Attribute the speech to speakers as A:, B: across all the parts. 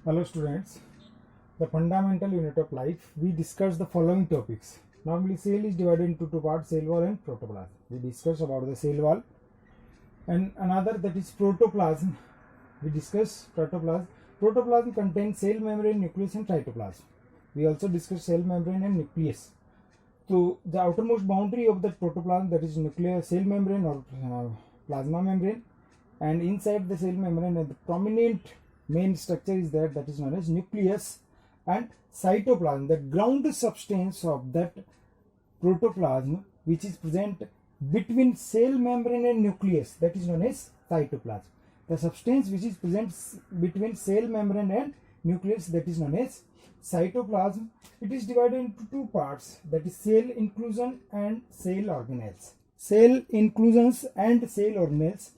A: Hello students, the fundamental unit of life, we discuss the following topics. Normally cell is divided into two parts, cell wall and protoplasm. We discuss about the cell wall and another, that is protoplasm. We discuss protoplasm. Protoplasm contains cell membrane, nucleus and cytoplasm. We also discuss cell membrane and nucleus. So the outermost boundary of the protoplasm, that is nucleus, cell membrane or plasma membrane, and inside the cell membrane the prominent main structure is there, that is known as nucleus, and cytoplasm, the ground substance of that protoplasm which is present between cell membrane and nucleus, that is known as cytoplasm. The substance which is present between cell membrane and nucleus, that is known as cytoplasm. It is divided into two parts, that is cell inclusion and cell organelles. Cell inclusions and cell organelles.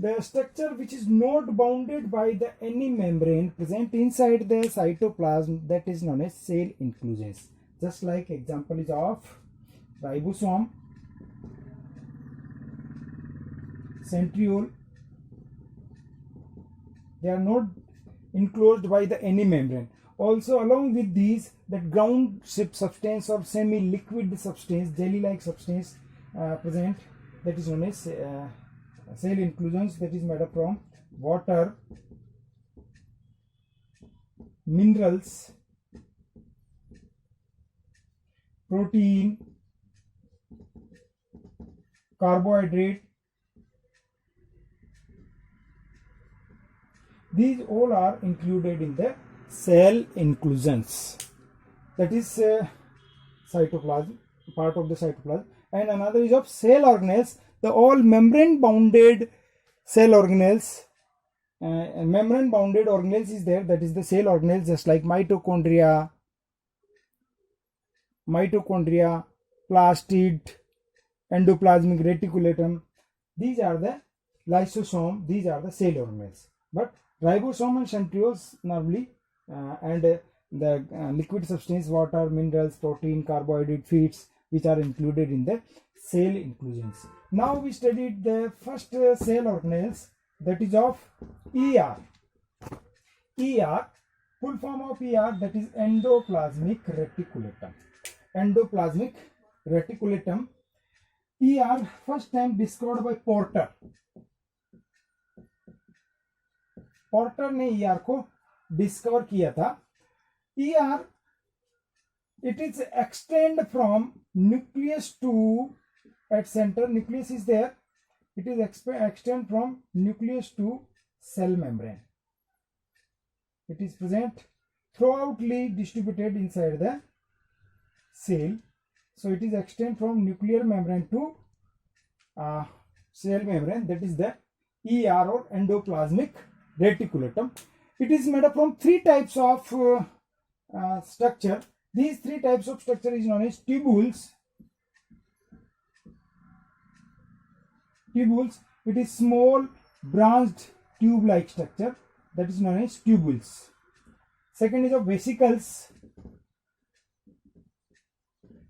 A: The structure which is not bounded by the any membrane present inside the cytoplasm, that is known as cell inclusions. Just like example is of ribosome, centriole. They are not enclosed by the any membrane. Also along with these, that ground substance or semi-liquid substance, jelly-like substance present, that is known as cell inclusions, that is made up from water, minerals, protein, carbohydrate. These all are included in the cell inclusions, that is cytoplasm, part of the cytoplasm. And another is of cell organelles, the all membrane bounded cell organelles. Membrane bounded organelles is there, that is the cell organelles, just like mitochondria, plastid, endoplasmic reticulum. These are the lysosome, these are the cell organelles. But ribosome and centrioles normally and the liquid substance, water, minerals, protein, carbohydrate, feeds, which are included in the cell inclusions. Now we studied the first cell organelles, that is of ER. ER, full form of ER, that is endoplasmic reticulum. Endoplasmic reticulum. ER first time discovered by Porter. Porter ने ER को discover किया था. ER, it is extend from nucleus to at center, nucleus is there, it is extend from nucleus to cell membrane. It is present throughoutly distributed inside the cell. So it is extend from nuclear membrane to cell membrane, that is the ER or endoplasmic reticulum. It is made up from three types of structure. These three types of structure is known as tubules. Tubules, it is small branched tube-like structure, that is known as tubules. Second is of vesicles.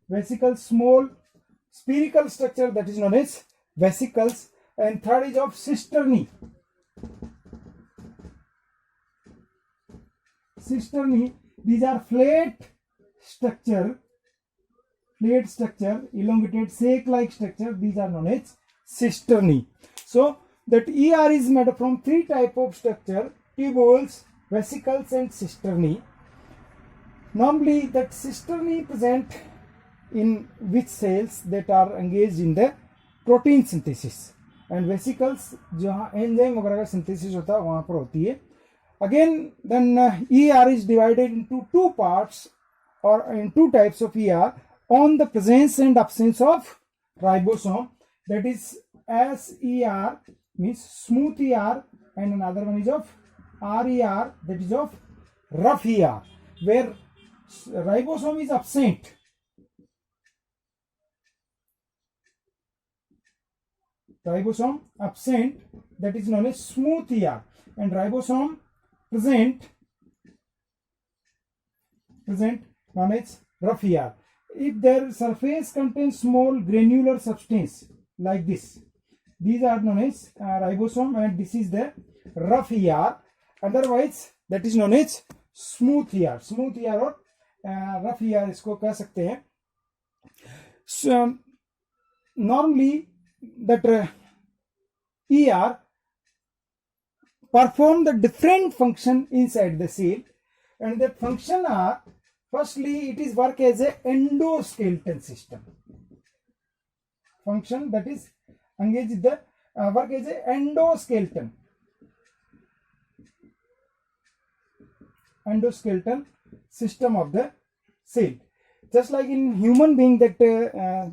A: Vesicles, small spherical structure, that is known as vesicles. And third is of cisternae. Cisternae, these are flat structure, elongated sac-like structure, these are known as cisternae. So that ER is made up from three type of structure, tubules, vesicles and cisternae. Normally that cisternae present in which cells that are engaged in the protein synthesis, and vesicles जहाँ enzyme वगैरह का synthesis होता है वहाँ पर होती है. Again, then ER is divided into two parts or in two types of ER on the presence and absence of ribosome. That is SER, means smooth ER, and another one is of RER, that is of rough ER, where ribosome is absent. Ribosome absent, that is known as smooth ER, and ribosome present known as rough ER. If their surface contains small granular substance like this, these are known as ribosome, and this is the rough ER. Otherwise that is known as smooth ER. Smooth ER और rough ER इसको कह सकते हैं. So, normally that ER perform the different function inside the cell, and that function are, firstly it is work as a endoskeleton system. Function that is engage the work as a endoskeleton system of the cell. Just like in human being that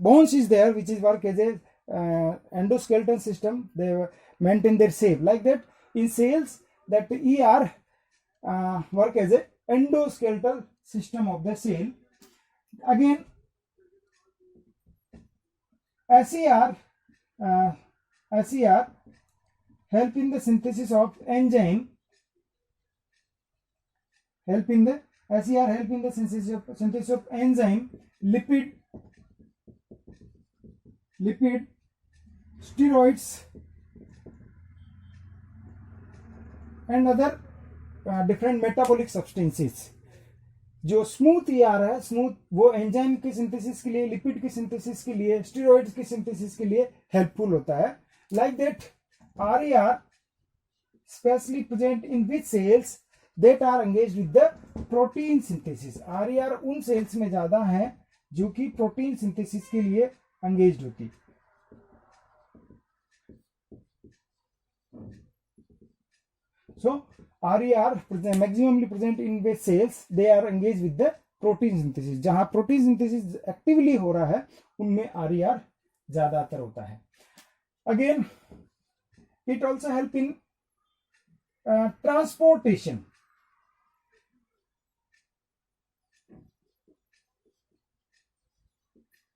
A: bones is there, which is work as a endoskeleton system, they maintain their shape. Like that in cells, that ER work as a endoskeletal system of the cell. Again, SER help in the synthesis of enzyme. Help in the synthesis of enzyme, lipid, steroids, and other different metabolic substances. जो smooth ER है, smooth वो enzyme की synthesis के लिए, lipid की synthesis के लिए, steroids की सिंथेसिस के लिए हेल्पफुल होता है. Like that RER specially present in which cells that are engaged with the protein synthesis. RER उन सेल्स में ज्यादा है जो कि प्रोटीन सिंथेसिस के लिए engaged होती. So RER maximally present in which cells they are engaged with the protein synthesis. जहां प्रोटीन सिंथेसिस एक्टिवली हो रहा है उनमें RER ज्यादातर होता है. Again, it also help in transportation.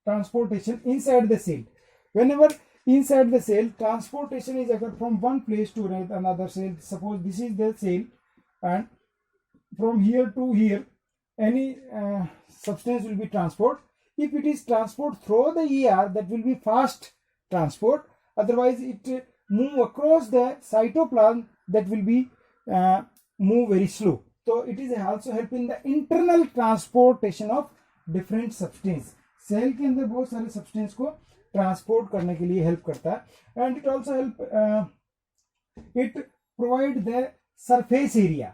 A: Transportation inside the cell. Whenever inside the cell, transportation is occurred from one place to another cell. Suppose this is the cell, and from here to here, any substance will be transport. If it is transport through the ER, that will be fast transport. Otherwise, it move across the cytoplasm, that will be move very slow. So it is also help in the internal transportation of different substance. Cell के अंदर बहुत सारे substance को transport करने के लिए help करता है. And it also help, it provide the surface area,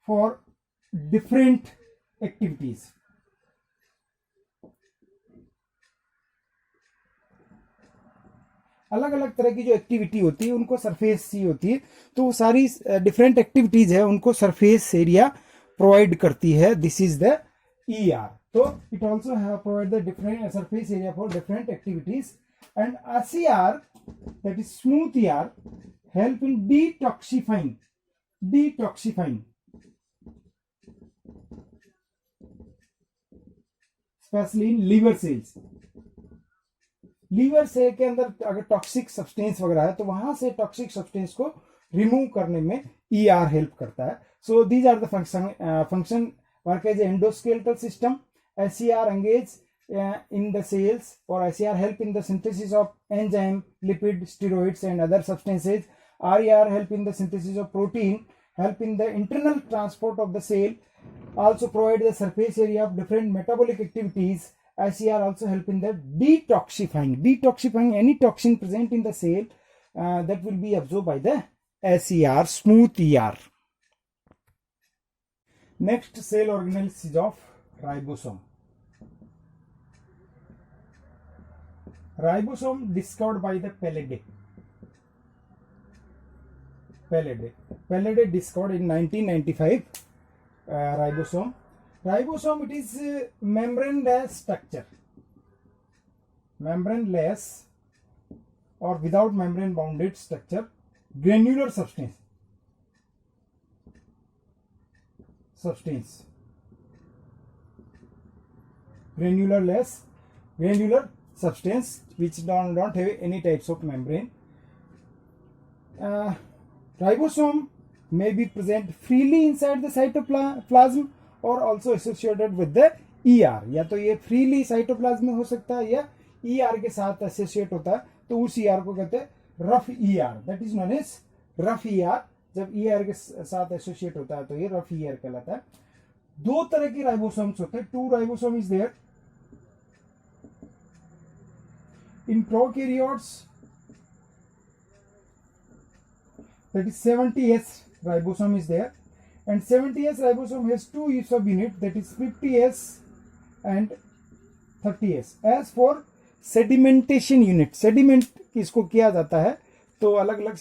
A: for different activities. अलग अलग तरह की जो एक्टिविटी होती है उनको सरफेस सी होती है, तो सारी डिफरेंट एक्टिविटीज है उनको सरफेस एरिया प्रोवाइड करती है. This is the ER. तो it also provide the different surface area for different activities. And SER, that is smooth ER, help in detoxifying specially in liver cells. Liver cell के अंदर अगर toxic substance वगैरह है तो वहां से toxic substance को रिमूव करने में ER हेल्प करता है. So these are the function work as endoskeletal system. SER engage in the cells, or SER help in the synthesis of enzyme, lipid, steroids and other substances. RER help in the synthesis of protein, help in the internal transport of the cell, also provide the surface area of different metabolic activities. SER also help in the detoxifying any toxin present in the cell that will be absorbed by the SER, smooth ER. Next cell organelle is of ribosome. Ribosome discovered by the Palade. Palade discovered in 1995. Ribosome, it is membraneless structure, membraneless or without membrane bounded structure, granular substance, granular substance which don't have any types of membrane. Ribosome may be present freely inside the cytoplasm or also associated with the ER, या तो ये freely cytoplasm में हो सकता है या ER के साथ एसोसिएट होता है, तो उस ER को कहते हैं rough ER, that is known as rough ER। जब ER के साथ एसोसिएट होता है तो ये रफ ER कहलाता है। दो तरह के राइबोसोम्स होते हैं, 2 ribosome is there in prokaryotes, that is 70S ribosome is there, and 70S ribosome has 2 subunit, that is 50S and 30S. As for sedimentation unit, sediment किसको किया जाता है तो अलग अलग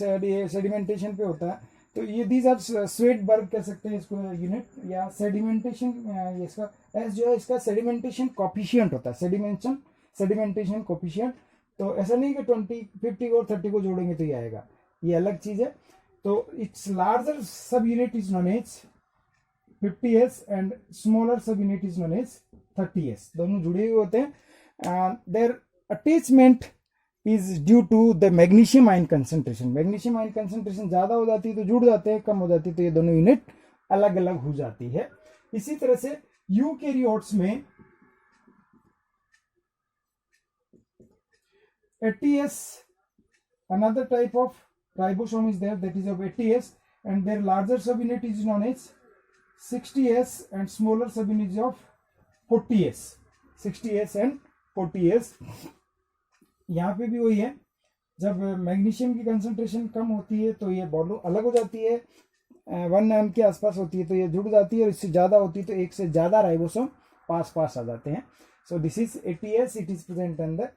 A: सेडिमेंटेशन पे होता है, तो ये दीज आर स्वेटबर्ग कह सकते हैं इसको यूनिट, या सेडिमेंटेशन, इसका एस जो है इसका सेडिमेंटेशन कोफिशिएंट होता है, सेडिमेंटेशन कोफिशिएंट। तो ऐसा नहीं कि 20, 50 और 30 को जोड़ेंगे तो ये आएगा, ये अलग चीज है। तो its larger subunit is known as 50S and smaller subunit is known as 30S, दोनों जुड़े हुए होते हैं। Their attachment is due to the magnesium ion concentration, magnesium ion concentration ज्यादा हो जाती है तो जुड़ जाते हैं, कम हो जाती है तो ये दोनों यूनिट अलग अलग हो जाती है। इसी तरह से यूकैरियोट्स में 80S, another type of ribosome is there, that is of 80S, and their larger subunit is known as 60S and smaller subunit is of 40S, 60S and 40S। यहाँ पे भी वही है, जब मैग्नीशियम की कंसंट्रेशन कम होती है तो ये बॉन्ड अलग हो जाती है, 1 m के आसपास होती है तो ये जुड़ जाती है, और इससे ज्यादा होती है तो एक से ज्यादा राइबोसोम पास आ जाते हैं। So this is 80S, it is present in the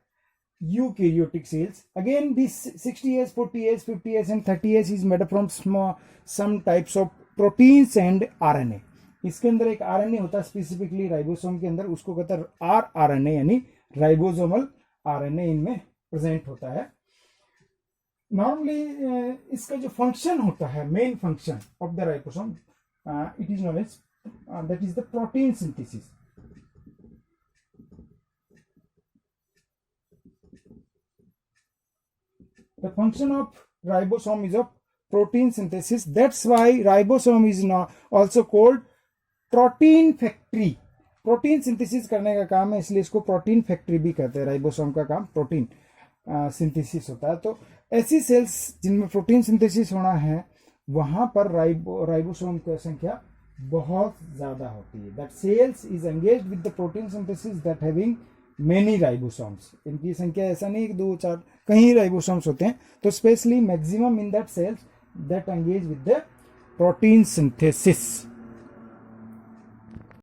A: eukaryotic cells. Again, this 60S, 40S, 50S and 30S is made up from some types of proteins and RNA. इसके अंदर एक RNA होता है स्पेसिफिकली राइबोसोम के अंदर, उसको कहता है rRNA, यानी राइबोसोमल RNA इनमें प्रेजेंट होता है। नॉर्मली इसका जो फंक्शन होता है, main function of the ribosome, it is known as that is the protein synthesis. The function of ribosome is of protein synthesis. That's why ribosome is now also called protein factory. Protein synthesis करने का काम है, इसलिए इसको protein factory भी कहते हैं। Ribosome का काम प्रोटीन सिंथेसिस होता है। तो ऐसी सेल्स जिनमें प्रोटीन सिंथेसिस होना है वहां पर राइबोसोम की संख्या बहुत ज्यादा होती है। That cells is engaged with the protein synthesis that having many ribosomes. इनकी संख्या ऐसा नहीं कि 2, 4 कहीं राइबोसोम्स होते हैं, तो specially maximum in that cells that engage with the protein synthesis.